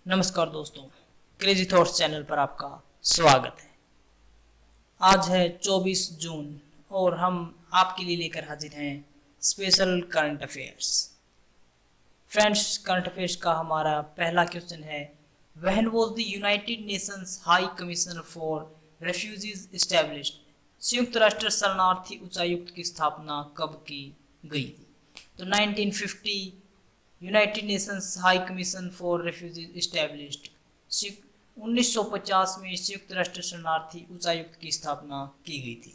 नमस्कार दोस्तों, crazy thoughts channel पर आपका स्वागत है। आज है 24 जून और हम आपके लिए लेकर हाजिर हैं special current affairs. Friends, current affairs का हमारा पहला क्वेश्चन है, when was the United Nations high commission for refugees established? संयुक्त राष्ट्र शरणार्थी उच्चायुक्त की स्थापना कब की गई थी? तो 1950 United Nations high commission for refugees established. 1950 में संयुक्त राष्ट्र शरणार्थी उच्चायुक्त की स्थापना की गई थी।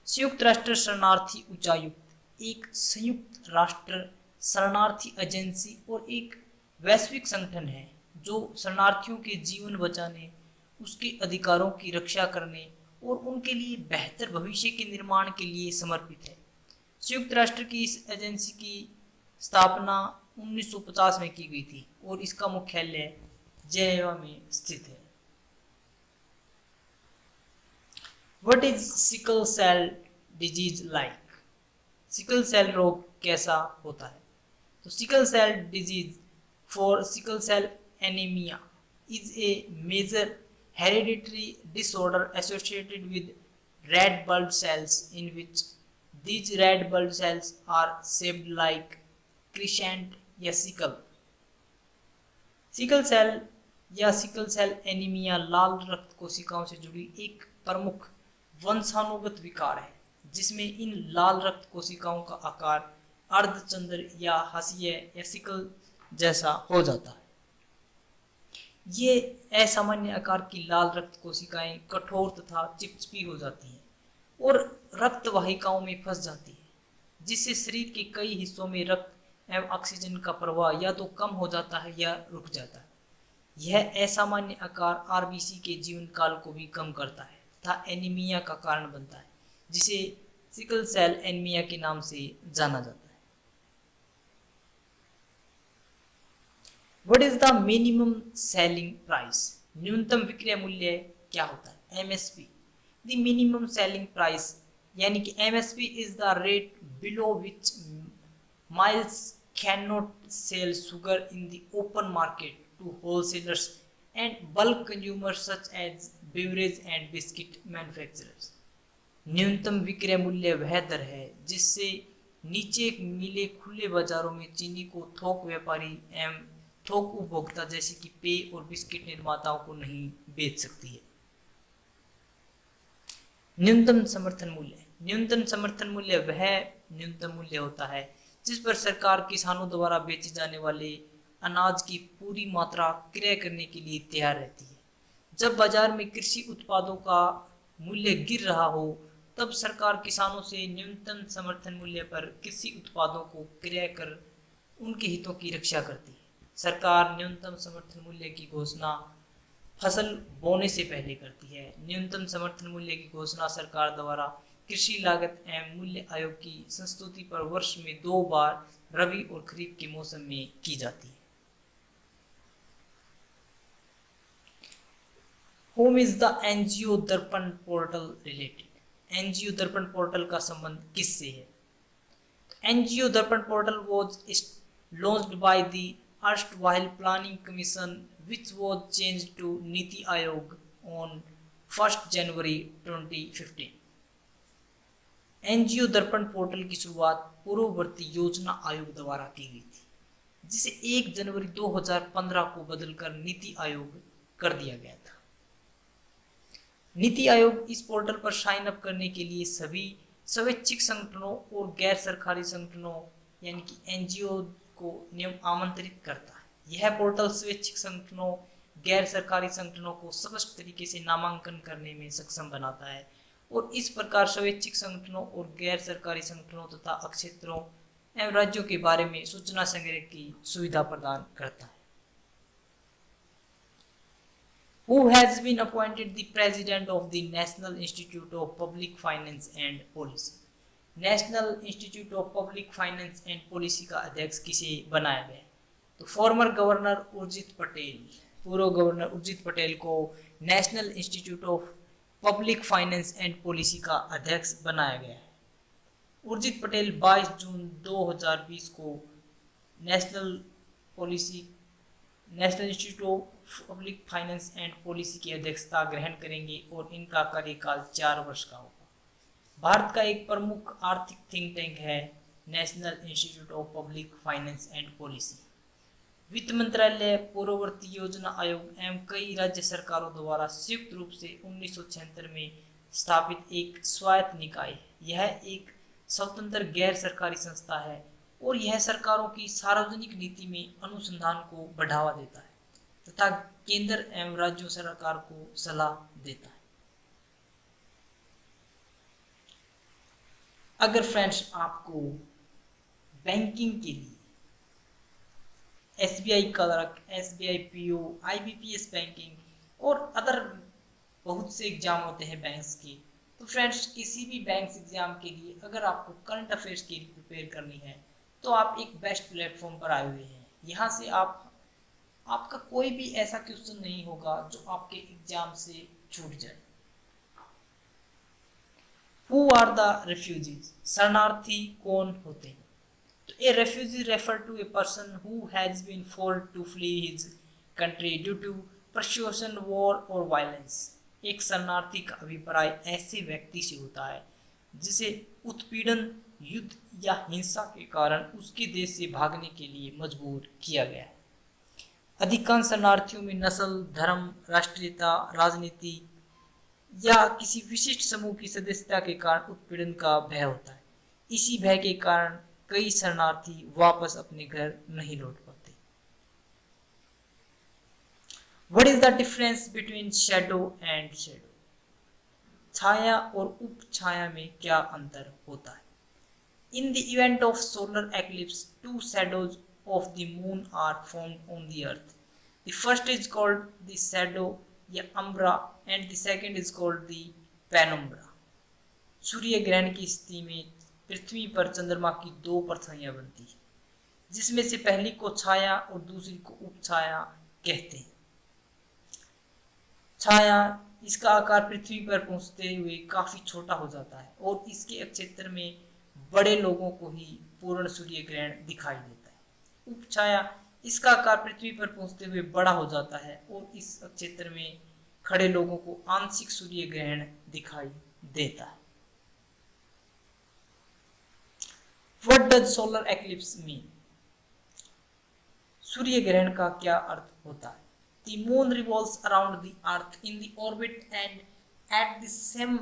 संयुक्त राष्ट्र शरणार्थी उच्चायुक्त एक संयुक्त राष्ट्र शरणार्थी एजेंसी और एक वैश्विक संगठन है जो शरणार्थियों के जीवन बचाने, उसके अधिकारों की रक्षा करने और उनके लिए बेहतर भविष्य के निर्माण के लिए समर्पित है। संयुक्त राष्ट्र की इस एजेंसी की स्थापना 1950 में की गई थी और इसका मुख्यालय जेनेवा में स्थित है। What is sickle cell disease like? Sickle cell रोग कैसा होता है? तो sickle cell disease for sickle cell anaemia is a major hereditary disorder associated with red blood cells in which these red blood cells are shaped like crescent या sickle. Sickle cell या sickle cell anaemia लाल रक्त कोशिकाओं से जुड़ी एक प्रमुख वंशानुगत विकार है जिसमें इन लाल रक्त कोशिकाओं का आकार अर्धचंद्र या हाशिए या सिकल जैसा हो जाता है। ये असामान्य आकार की लाल रक्त कोशिकाएं कठोर तथा चिपचिपी हो जाती हैं और रक्त वाहिकाओं में फंस जाती है, जिससे शरीर के कई हिस्सों में रक्त एवं ऑक्सीजन का प्रवाह या तो कम हो जाता है या रुक जाता है। यह असामान्य आकार आरबीसी के जीवन काल को भी कम करता है तथा एनीमिया का कारण बनता है, जिसे सिकल सेल एनीमिया के नाम से जाना जाता है। What is the minimum selling price? न्यूनतम विक्रय मूल्य क्या होता है? MSP. The minimum selling price यानी कि MSP is the rate below which miles cannot sell sugar in the open market to wholesalers and bulk consumers such as beverage and biscuit manufacturers. न्यूनतम विक्रय मूल्य वह दर है जिससे नीचे मिले खुले बाजारों में चीनी को थोक व्यापारी एवं थोक उपभोक्ता जैसे कि पेय और बिस्किट निर्माताओं को नहीं बेच सकती है। न्यूनतम समर्थन मूल्य। न्यूनतम समर्थन मूल्य वह न्यूनतम मूल्य होता है जिस पर सरकार किसानों द्वारा बेचे जाने वाले अनाज की पूरी मात्रा क्रय करने के लिए तैयार रहती है। जब बाजार में कृषि उत्पादों का मूल्य गिर रहा हो तब सरकार किसानों से न्यूनतम समर्थन मूल्य पर कृषि उत्पादों को क्रय कर उनके हितों की रक्षा करती है। सरकार न्यूनतम समर्थन मूल्य की घोषणा फसल बोने से पहले करती है। न्यूनतम समर्थन मूल्य की घोषणा सरकार द्वारा कृषि लागत एवं मूल्य आयोग की संस्तुति पर वर्ष में 2 बार रबी और खरीफ के मौसम में की जाती है। होम इज द एनजीओ दर्पण पोर्टल रिलेटेड? एनजीओ दर्पण पोर्टल का संबंध किससे है? एनजीओ दर्पण portal was launched by the erstwhile planning commission which was changed to NITI Aayog on 1 January 2015। NGO दर्पण पोर्टल की शुरुआत पूर्ववर्ती योजना आयोग द्वारा की गई थी, जिसे 1 जनवरी 2015 को बदलकर नीति आयोग कर दिया गया था। नीति आयोग इस पोर्टल पर साइन अप करने के लिए सभी स्वैच्छिक संगठनों और गैर सरकारी संगठनों यानी कि एनजीओ को आमंत्रित करता है। यह पोर्टल स्वैच्छिक संगठनों, गैर सरकारी संगठनों को स्पष्ट तरीके से नामांकन करने में सक्षम बनाता है और इस प्रकार स्वैच्छिक संगठनों और गैर सरकारी संगठनों तथा क्षेत्रों एवं राज्यों के बारे में सूचना संग्रह की सुविधा प्रदान करता है। Who has been appointed the president of the National Institute of Public Finance and Policy? National institute of public finance and policy का अध्यक्ष किसे बनाया गया? तो फॉर्मर गवर्नर उर्जित पटेल, पूर्व गवर्नर उर्जित पटेल को national institute of public finance and policy का अध्यक्ष बनाया गया है। उर्जित पटेल 22 जून 2020 को national policy national institute of public finance and policy की अध्यक्षता ग्रहण करेंगे और इनका कार्यकाल 4 वर्ष का होगा। भारत का एक प्रमुख आर्थिक थिंक टैंक है national institute of public finance and policy. वित्त मंत्रालय, पूर्ववर्ती योजना आयोग एवं कई राज्य सरकारों द्वारा संयुक्त रूप से 1976 में स्थापित एक स्वायत्त निकाय है। यह एक स्वतंत्र गैर सरकारी संस्था है और यह सरकारों की सार्वजनिक नीति में अनुसंधान को बढ़ावा देता है तथा केंद्र एवं राज्य सरकार को सलाह देता है। अगर फ्रेंड्स आपको बैंकिंग के लिए SBI clerk, SBI PO, IBPS banking और अदर बहुत से एग्जाम होते हैं बैंक्स के, तो फ्रेंड्स किसी भी बैंक एग्जाम के लिए अगर आपको करंट अफेयर्स के लिए प्रिपेयर करनी है तो आप एक बेस्ट प्लेटफॉर्म पर आए हुए हैं। यहाँ से आपका कोई भी ऐसा क्वेश्चन नहीं होगा जो आपके एग्जाम से छूट जाए। Who are the refugees? शरणार्थी कौन होते हैं? तो a refugee refer to a person who has been forced to flee his country due to persecution, war or violence। एक शरणार्थी का अभिप्राय ऐसे व्यक्ति से होता है जिसे उत्पीड़न, युद्ध या हिंसा के कारण उसके देश से भागने के लिए मजबूर किया गया है। अधिकांश शरणार्थियों में नस्ल, धर्म, राष्ट्रीयता, राजनीति या किसी विशिष्ट समूह की सदस्यता के कारण उत्पीड़न का भय होता है। इसी भय के कारण कई शरणार्थी वापस अपने घर नहीं लौट पाते। What is the difference between shadow and shadow? छाया और उप छाया में क्या अंतर होता है? In the event of solar eclipse, two shadows of the moon are formed on the earth. The first is called the shadow या umbra and the second is called the penumbra। सूर्य ग्रहण की स्थिति में पृथ्वी पर चंद्रमा की 2 परछाइयां बनती है, जिसमें से पहली को छाया और दूसरी को उपछाया कहते हैं। छाया, इसका आकार पृथ्वी पर पहुंचते हुए काफी छोटा हो जाता है और इसके क्षेत्र में बड़े लोगों को ही पूर्ण सूर्य ग्रहण दिखाई देता है। उपछाया, इसका आकार पृथ्वी पर पहुंचते हुए बड़ा हो जाता है और इस क्षेत्र में खड़े लोगों को आंशिक सूर्य ग्रहण दिखाई देता है। What does solar eclipse mean? सूर्य ग्रहण का क्या अर्थ होता है? The moon revolves around the earth in the orbit and at the same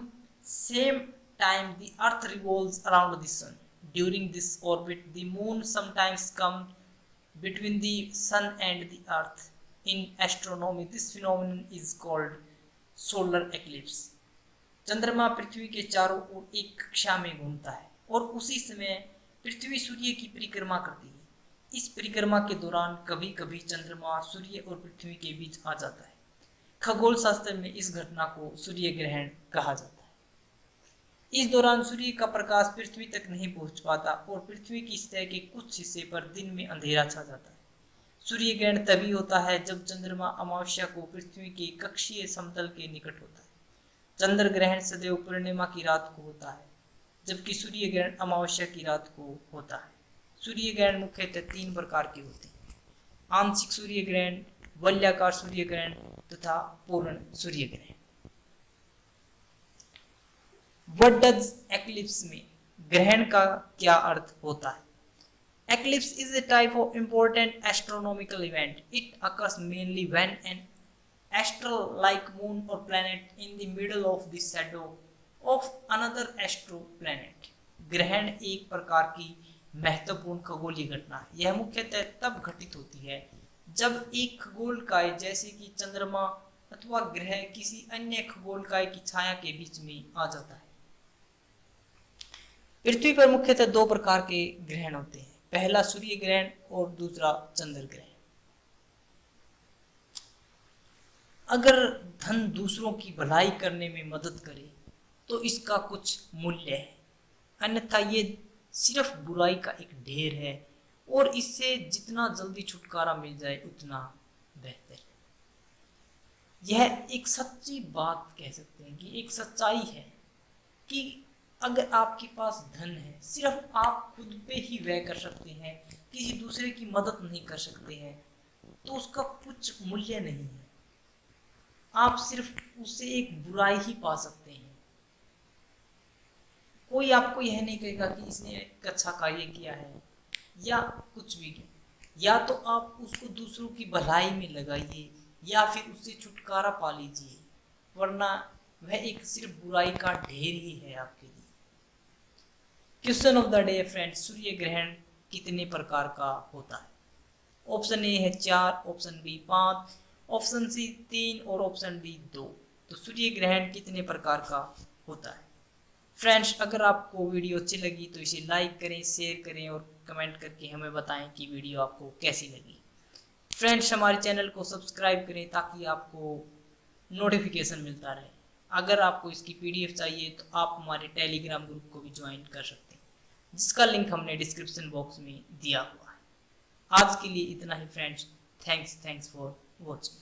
time the earth revolves around the sun. During this orbit, the moon sometimes comes between the sun and the earth. In astronomy, this phenomenon is called solar eclipse। चंद्रमा पृथ्वी के चारों ओर एक कक्षा में घूमता है और उसी समय पृथ्वी सूर्य की परिक्रमा करती है। इस परिक्रमा के दौरान कभी कभी चंद्रमा सूर्य और पृथ्वी के बीच आ जाता है। खगोल शास्त्र में इस घटना को सूर्य ग्रहण कहा जाता है। इस दौरान सूर्य का प्रकाश पृथ्वी तक नहीं पहुंच पाता और पृथ्वी की सतह के कुछ हिस्से पर दिन में अंधेरा छा जाता है। सूर्य ग्रहण तभी होता है जब चंद्रमा अमावस्या को पृथ्वी के कक्षीय समतल के निकट होता है। चंद्र ग्रहण सदैव पूर्णिमा की रात को होता है, जबकि सूर्य ग्रहण अमावस्या की रात को होता है। सूर्य ग्रहण मुख्यतः 3 प्रकार के होते हैं: आंशिक सूर्य ग्रहण, वलयाकार सूर्य ग्रहण तथा पूर्ण सूर्य ग्रहण। What does eclipse mean? ग्रहण का क्या अर्थ होता है? Eclipse is a type of important astronomical event. It occurs mainly when an astral like moon or planet in the middle of the shadow of another astroplanet। ग्रहण एक प्रकार की महत्वपूर्ण खगोलीय घटना है। यह मुख्यतः तब घटित होती है जब एक खगोलकाय जैसे कि चंद्रमा अथवा ग्रह किसी अन्य खगोलकाय की छाया के बीच में आ जाता है। पृथ्वी पर मुख्यतः 2 प्रकार के ग्रहण होते हैं, पहला सूर्य ग्रहण और दूसरा चंद्र ग्रहण। अगर धन दूसरों की भलाई करने में मदद करे तो इसका कुछ मूल्य है, अन्यथा ये सिर्फ बुराई का एक ढेर है और इससे जितना जल्दी छुटकारा मिल जाए उतना बेहतर है। यह एक सच्ची बात कह सकते हैं कि एक सच्चाई है कि अगर आपके पास धन है, सिर्फ आप खुद पे ही व्यय कर सकते हैं, किसी दूसरे की मदद नहीं कर सकते हैं, तो उसका कुछ मूल्य नहीं है। आप सिर्फ उससे एक बुराई ही पा सकते हैं। कोई आपको यह नहीं कहेगा कि इसने एक अच्छा कार्य किया है या कुछ भी किया। या तो आप उसको दूसरों की भलाई में लगाइए या फिर उससे छुटकारा पा लीजिए, वरना वह एक सिर्फ बुराई का ढेर ही है आपके लिए। Question of the day friends, सूर्य ग्रहण कितने प्रकार का होता है? ऑप्शन ए है 4, ऑप्शन बी 5, ऑप्शन सी 3 और ऑप्शन डी 2। तो सूर्य ग्रहण कितने प्रकार का होता है? फ्रेंड्स, अगर आपको वीडियो अच्छी लगी तो इसे लाइक करें, शेयर करें और कमेंट करके हमें बताएं कि वीडियो आपको कैसी लगी। फ्रेंड्स, हमारे चैनल को सब्सक्राइब करें ताकि आपको नोटिफिकेशन मिलता रहे। अगर आपको इसकी पीडीएफ चाहिए तो आप हमारे टेलीग्राम ग्रुप को भी ज्वाइन कर सकते हैं, जिसका लिंक हमने डिस्क्रिप्शन बॉक्स में दिया हुआ है। आज के लिए इतना ही फ्रेंड्स। Thanks for watching.